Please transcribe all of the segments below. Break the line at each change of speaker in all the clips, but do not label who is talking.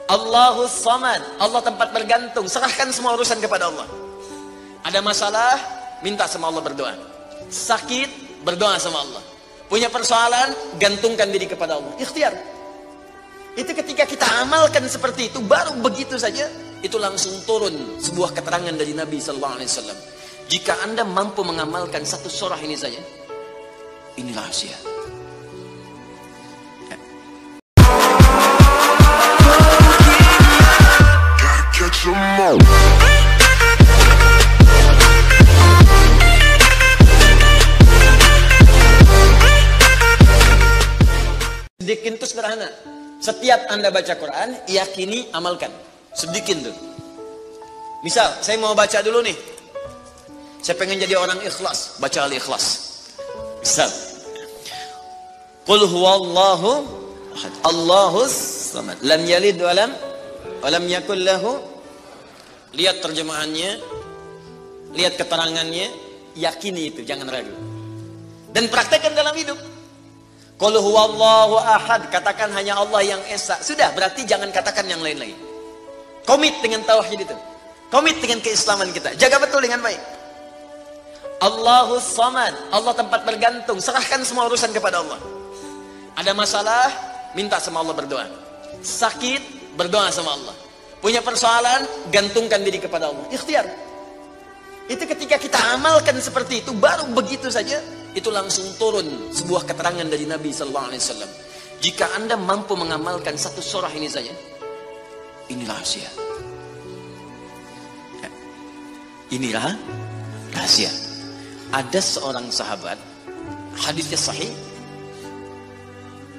Allahus Samad, Allah tempat bergantung. Serahkan semua urusan kepada Allah. Ada masalah, minta sama Allah, berdoa. Sakit, berdoa sama Allah. Punya persoalan, gantungkan diri kepada Allah. Ikhtiar. Itu ketika kita amalkan seperti itu, baru begitu saja, itu langsung turun sebuah keterangan dari Nabi SAW. Jika Anda mampu mengamalkan satu surah ini saja, ini rahasia. Sedikit itu sederhana. Setiap Anda baca Quran, yakini, amalkan. Sedikit tuh. Misal, saya mau baca dulu nih. Saya pengen jadi orang ikhlas, baca Al-Ikhlas. Misal, Qul huwallahu ahad, Allahus samad, lam yalid walam yakul lahu. Lihat terjemahannya, lihat keterangannya, yakini itu, jangan ragu. Dan praktekkan dalam hidup. Qul huwallahu ahad, katakan hanya Allah yang esa. Sudah, berarti jangan katakan yang lain lagi. Komit dengan tauhid itu. Komit dengan keislaman kita. Jaga betul dengan baik. Allahus Samad, Allah tempat bergantung. Serahkan semua urusan kepada Allah. Ada masalah, minta sama Allah, berdoa. Sakit, berdoa sama Allah. Punya persoalan, gantungkan diri kepada Allah. Ikhtiar. Itu ketika kita amalkan seperti itu, baru begitu saja, itu langsung turun sebuah keterangan dari Nabi SAW. Jika Anda mampu mengamalkan satu surah ini saja, ini rahasia. Inilah rahasia. Ada seorang sahabat, hadisnya sahih,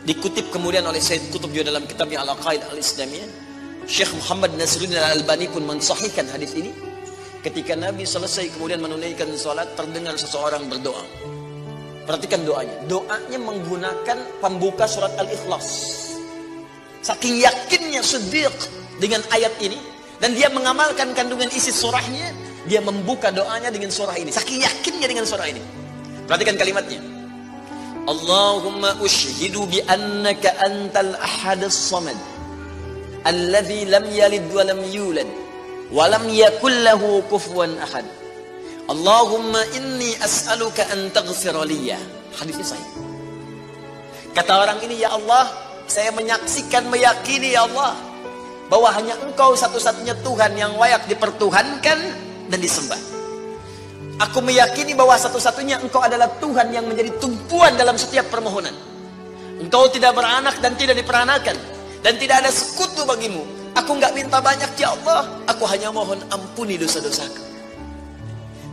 dikutip kemudian oleh Sayyid Qutb juga dalam kitabnya Al-Aqaid Al-Islamiyah. Syekh Muhammad Nasruddin Al-Albani pun mensahihkan hadis ini. Ketika Nabi selesai kemudian menunaikan salat, terdengar seseorang berdoa. Perhatikan doanya. Doanya menggunakan pembuka surat Al-Ikhlas. Saking yakinnya Siddiq dengan ayat ini, dan dia mengamalkan kandungan isi surahnya, dia membuka doanya dengan surah ini. Saking yakinnya dengan surah ini. Perhatikan kalimatnya. Allahumma ushhidu bi annaka antal ahadus samad, alladzi lam yalid wa lam yulad wa lam yakul lahu kufuwan ahad. Allahumma inni as'aluka an taghfira liya. Hadisnya sahih. Kata orang ini, ya Allah, saya menyaksikan, meyakini ya Allah, bahwa hanya Engkau satu-satunya Tuhan yang layak dipertuhankan dan disembah. Aku meyakini bahwa satu-satunya Engkau adalah Tuhan yang menjadi tumpuan dalam setiap permohonan. Engkau tidak beranak dan tidak diperanakan, dan tidak ada sekutu bagimu. Aku nggak minta banyak ya Allah, aku hanya mohon ampuni dosa-dosaku.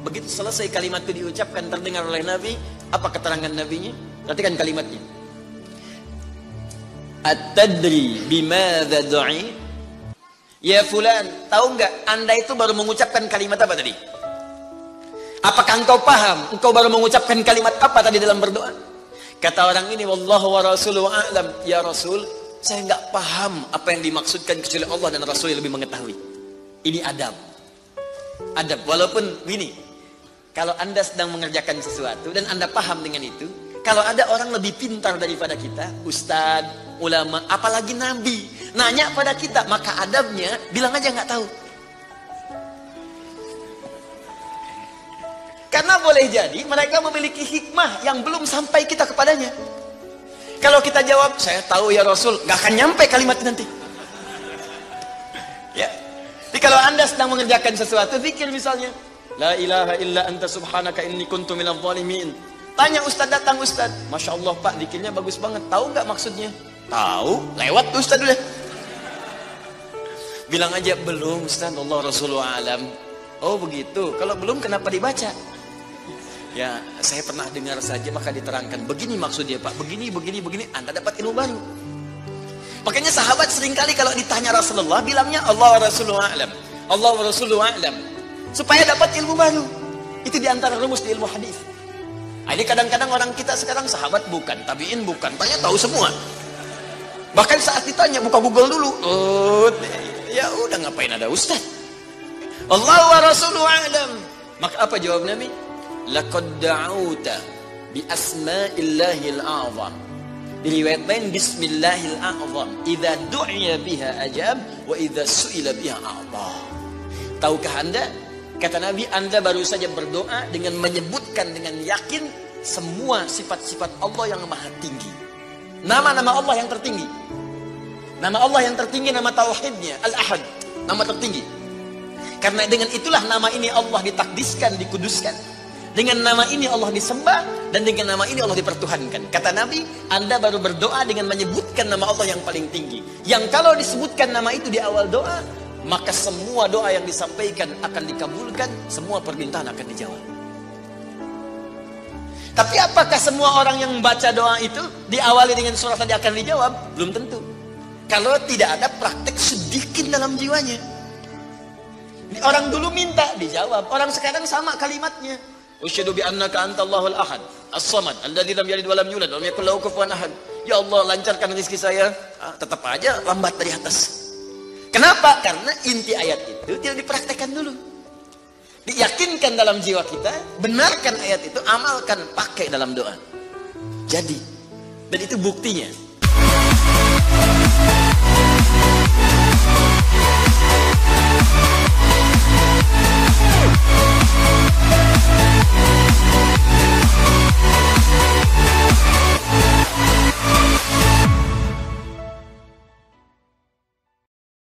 Begitu selesai kalimat itu diucapkan, terdengar oleh Nabi. Apa keterangan Nabinya? Perhatikan kalimatnya. At-tadri bimadza du'i? Ya fulan, tahu nggak Anda itu baru mengucapkan kalimat apa tadi? Apakah engkau paham? Engkau baru mengucapkan kalimat apa tadi dalam berdoa? Kata orang ini, wallahu wa rasuluhu a'lam. Ya Rasul, saya nggak paham apa yang dimaksudkan kecuali Allah dan Rasul yang lebih mengetahui. Ini adab. Adab, walaupun gini, kalau Anda sedang mengerjakan sesuatu dan Anda paham dengan itu, kalau ada orang lebih pintar daripada kita, ustadz, ulama, apalagi nabi, nanya pada kita, maka adabnya bilang aja nggak tahu. Karena boleh jadi mereka memiliki hikmah yang belum sampai kita kepadanya. Kalau kita jawab, saya tahu ya Rasul, nggak akan nyampe kalimat nanti. Ya. Jadi kalau Anda sedang mengerjakan sesuatu, zikir misalnya, la ilaha illa anta subhanaka inni kuntu minadh dhalimin. Tanya ustaz, datang ustaz, masya Allah pak, zikirnya bagus banget. Tahu nggak maksudnya? Tahu, lewat tuh ustaz dulu. Bilang aja belum ustaz, Allah Rasulullah alam. Oh begitu. Kalau belum kenapa dibaca? Ya, saya pernah dengar saja, maka diterangkan. Begini maksudnya Pak, begini, Anda dapat ilmu baru. Makanya sahabat seringkali kalau ditanya Rasulullah, bilangnya Allah wa Rasulullah a'lam. Allah wa Rasulullah a'lam. Supaya dapat ilmu baru. Itu diantara rumus di ilmu hadis. Nah, ini kadang-kadang orang kita sekarang sahabat bukan, tabi'in bukan, tanya tahu semua. Bahkan saat ditanya, buka Google dulu. Ya udah, ngapain ada ustaz? Allah wa Rasulullah a'lam. Maka apa jawab Nabi? Laqad da'auta bi asma'illahil a'zam Di riwayat lain bismillahil a'zam, idza du'iya biha ajab wa idza su'ila biha a'ta. Tahukah Anda, kata Nabi, Anda baru saja berdoa dengan menyebutkan dengan yakin semua sifat-sifat Allah yang maha tinggi. Nama-nama Allah yang tertinggi. Nama Allah yang tertinggi, nama tauhidnya, Al-Ahad, nama tertinggi. Karena dengan itulah nama ini Allah ditakdiskan, dikuduskan. Dengan nama ini Allah disembah, dan dengan nama ini Allah dipertuhankan. Kata Nabi, Anda baru berdoa dengan menyebutkan nama Allah yang paling tinggi. Yang kalau disebutkan nama itu di awal doa, maka semua doa yang disampaikan akan dikabulkan, semua permintaan akan dijawab. Tapi apakah semua orang yang membaca doa itu diawali dengan surah tadi akan dijawab? Belum tentu. Kalau tidak ada praktek sedikit dalam jiwanya. Orang dulu minta dijawab, orang sekarang sama kalimatnya. Usyhadu bi annaka antallahul ahad, as-samad, alladzi lam yalid wa lam yulad wa lam yakul lahu kufuwan ahad. Ya Allah, lancarkan rezeki saya. Tetap aja lambat dari atas. Kenapa? Karena inti ayat itu tidak dipraktekkan dulu. Diyakinkan dalam jiwa kita, benarkan ayat itu, amalkan, pakai dalam doa. Jadi, dan itu buktinya.